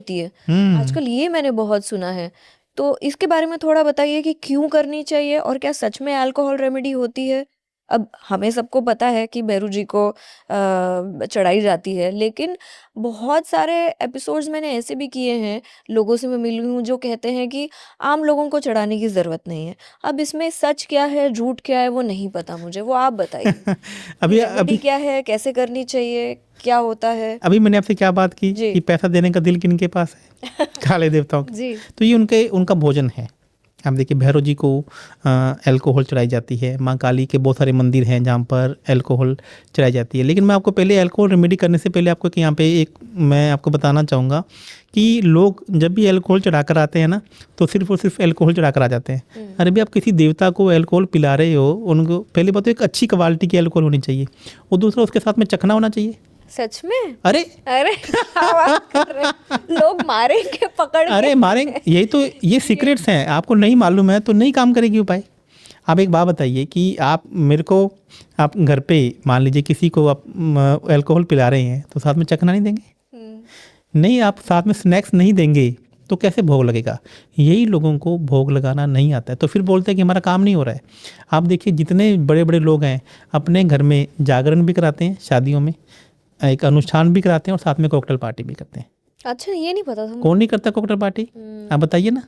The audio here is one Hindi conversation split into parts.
होती है हम्म आजकल, ये मैंने बहुत सुना है। तो इसके बारे में थोड़ा बताइए कि क्यों करनी चाहिए और क्या सच में अल्कोहल रेमेडी होती है। अब हमें सबको पता है कि भैरू जी को चढ़ाई जाती है, लेकिन बहुत सारे एपिसोड्स मैंने ऐसे भी किए हैं, लोगों से मैं मिली हूँ जो कहते हैं कि आम लोगों को चढ़ाने की ज़रूरत नहीं है। अब इसमें सच क्या है झूठ क्या है वो नहीं पता मुझे, वो आप बताइए कि अभी रेमेडी अभी क्या है, कैसे करनी चाहिए, क्या होता है। अभी मैंने आपसे क्या बात की जी। कि पैसा देने का दिल किनके पास है? काले देवताओं के। जी। तो ये उनका भोजन है। आप देखिए भैरव जी को अल्कोहल चढ़ाई जाती है। माँ काली के बहुत सारे मंदिर हैं जहाँ पर अल्कोहल चढ़ाई जाती है। लेकिन मैं आपको पहले अल्कोहल रेमेडी करने से पहले आपको यहाँ पे एक मैं आपको बताना चाहूँगा कि लोग जब भी अल्कोहल चढ़ा कर आते हैं ना, तो सिर्फ और सिर्फ अल्कोहल चढ़ा कर आ जाते हैं। अरे भी आप किसी देवता को अल्कोहल पिला रहे हो, उनको पहली बात तो एक अच्छी क्वालिटी की अल्कोहल होनी चाहिए, और दूसरा उसके साथ में चखना होना चाहिए। सच में? अरे अरे क्या बात कर रहे हैं? लोग मारेंगे पकड़ के। अरे मारेंगे, यही तो ये सीक्रेट्स हैं। आपको नहीं मालूम है तो नहीं काम करेगी उपाय। आप एक बात बताइए कि आप मेरे को, आप घर पे मान लीजिए किसी को आप अल्कोहल पिला रहे हैं तो साथ में चखना नहीं देंगे? नहीं, आप साथ में स्नैक्स नहीं देंगे तो कैसे भोग लगेगा? यही लोगों को भोग लगाना नहीं आता है, तो फिर बोलते हैं कि हमारा काम नहीं हो रहा है। आप देखिए जितने बड़े बड़े लोग हैं अपने घर में जागरण भी कराते हैं, शादियों में एक अनुष्ठान भी कराते हैं, और साथ में कॉकटेल पार्टी भी करते हैं। अच्छा, ये नहीं पता था मुझे। कौन नहीं करता कॉकटेल पार्टी? आप बताइए ना,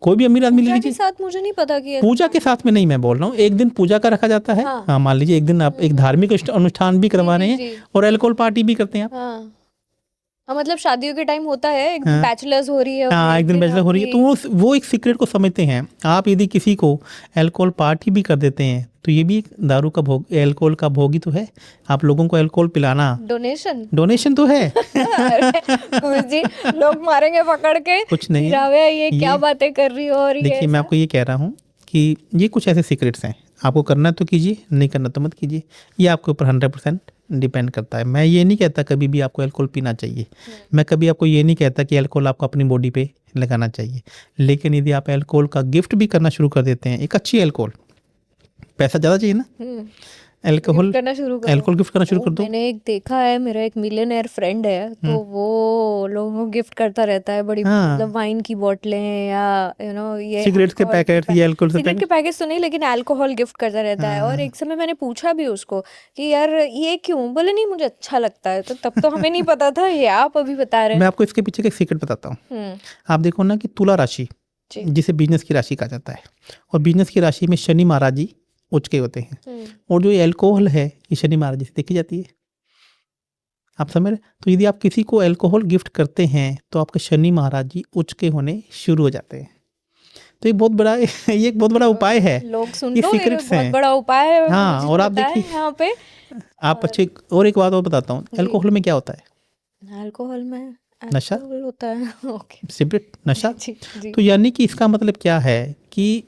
कोई भी अमीर आदमी ले पूजा के लीजिए। साथ मुझे नहीं पता कि पूजा के साथ में नहीं मैं बोल रहा हूँ, एक दिन पूजा का रखा जाता है। हाँ। हाँ, मान लीजिए एक दिन आप एक धार्मिक अनुष्ठान भी करवा रहे जी, हैं जी। और अल्कोहल पार्टी भी करते हैं आप। हाँ हाँ, मतलब शादियों के टाइम होता है, एक हाँ बैचलर्स हो रही है और हाँ, एक एक दिन दिन बैचलर हो रही है, तो आपकी। वो एक सीक्रेट को समझते हैं। आप यदि किसी को अल्कोहल पार्टी भी कर देते हैं तो ये भी एक दारू का भोग, अल्कोहल का भोग ही तो है। आप लोगों को अल्कोहल पिलाना डोनेशन। डोनेशन तो है। अरे गुरु जी, लोग मारेंगे पकड़ के कुछ कि नहीं है रावे ये क्या ये। बातें कर रही हो, और ये देखिए मैं ऐसा। आपको ये कह रहा हूँ कि ये कुछ ऐसे सीक्रेट्स हैं, आपको करना तो कीजिए, नहीं करना तो मत कीजिए। ये आपके ऊपर 100% डिपेंड करता है। मैं ये नहीं कहता कभी भी आपको अल्कोहल पीना चाहिए। मैं कभी आपको ये नहीं कहता कि अल्कोहल आपको अपनी बॉडी पे लगाना चाहिए। लेकिन यदि आप अल्कोहल का गिफ्ट भी करना शुरू कर देते हैं, एक अच्छी अल्कोहल, पैसा ज़्यादा चाहिए ना, अल्कोहल गिफ्ट करना शुरू करो। अल्कोहल गिफ्ट करना शुरू वो कर दो। मैंने एक देखा है, मेरा एक मिलियनेयर फ्रेंड है, तो वो लोगों को गिफ्ट करता रहता है बड़ी, हाँ, मतलब वाइन की बोतलें या ये सिगरेट्स के अल्कोहल पैकेट, ये अल्कोहल से सिगरेट के पैकेट। पैकेट तो नहीं, लेकिन अल्कोहल गिफ्ट करता रहता है। और हाँ एक समय मैंने पूछा भी उसको कि यार ये क्यों, बोले नहीं मुझे अच्छा लगता है। तो तब तो हमें नहीं पता था, ये आप अभी बता रहे मैं हैं। आपको इसके पीछे का एक सीक्रेट बताता हूँ। हम्म। आप देखो ना कि तुला राशि, जी। जिसे बिजनेस की राशि कहा जाता है, और बिजनेस की राशि में शनि महाराज जी उच्च के होते हैं, और जो ये अल्कोहल है ये शनि महाराज जी से देखी जाती है। आप समझ रहे? तो यदि आप किसी को अल्कोहल गिफ्ट करते हैं तो आपके शनि महाराज जी उच्च के होने शुरू हो जाते हैं। तो ये बहुत बड़ा ये एक बहुत बड़ा उपाय है। लोग सुन ये लो, ये सीक्रेट्स बहुत हैं। बड़ा उपाय है हाँ, मुझे और आप पता है देखिए, यहाँ पे। आप अच्छे, और एक बात और बताता हूँ, जी। अल्कोहल में क्या होता है? अल्कोहल में नशा, अल्कोहल होता है। ओके। सिगरेट, नशा। जी जी। तो यानी कि इसका मतलब क्या है कि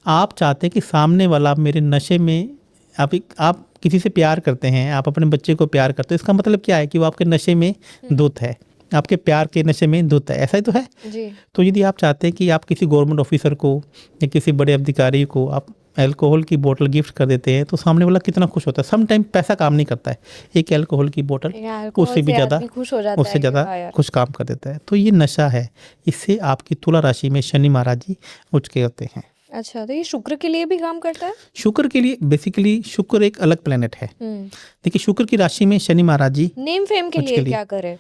आप चाहते हैं कि सामने वाला मेरे नशे में, आप किसी से प्यार करते हैं, आप अपने बच्चे को प्यार करते हैं, इसका मतलब क्या है कि वो आपके नशे में धुत है, आपके प्यार के नशे में धुत है, ऐसा ही तो है। जी। तो यदि आप चाहते हैं कि आप किसी गवर्नमेंट ऑफिसर को या किसी बड़े अधिकारी को आप अल्कोहल की बोतल गिफ्ट कर देते हैं तो सामने वाला कितना खुश होता है। सम टाइम पैसा काम नहीं करता है, एक अल्कोहल की बोतल उससे भी ज़्यादा, खुश हो जाता उससे है कि ज़्यादा हाँ यार। कुछ काम कर देता है। तो ये नशा है, इससे आपकी तुला राशि में शनि महाराज जी उच्च के होते हैं। अच्छा, तो ये शुक्र के लिए भी काम करता है? शुक्र के लिए, बेसिकली शुक्र एक अलग प्लेनेट है। देखिए शुक्र की राशि में शनि महाराज जी नेम फेम के उच्च लिए क्या करे?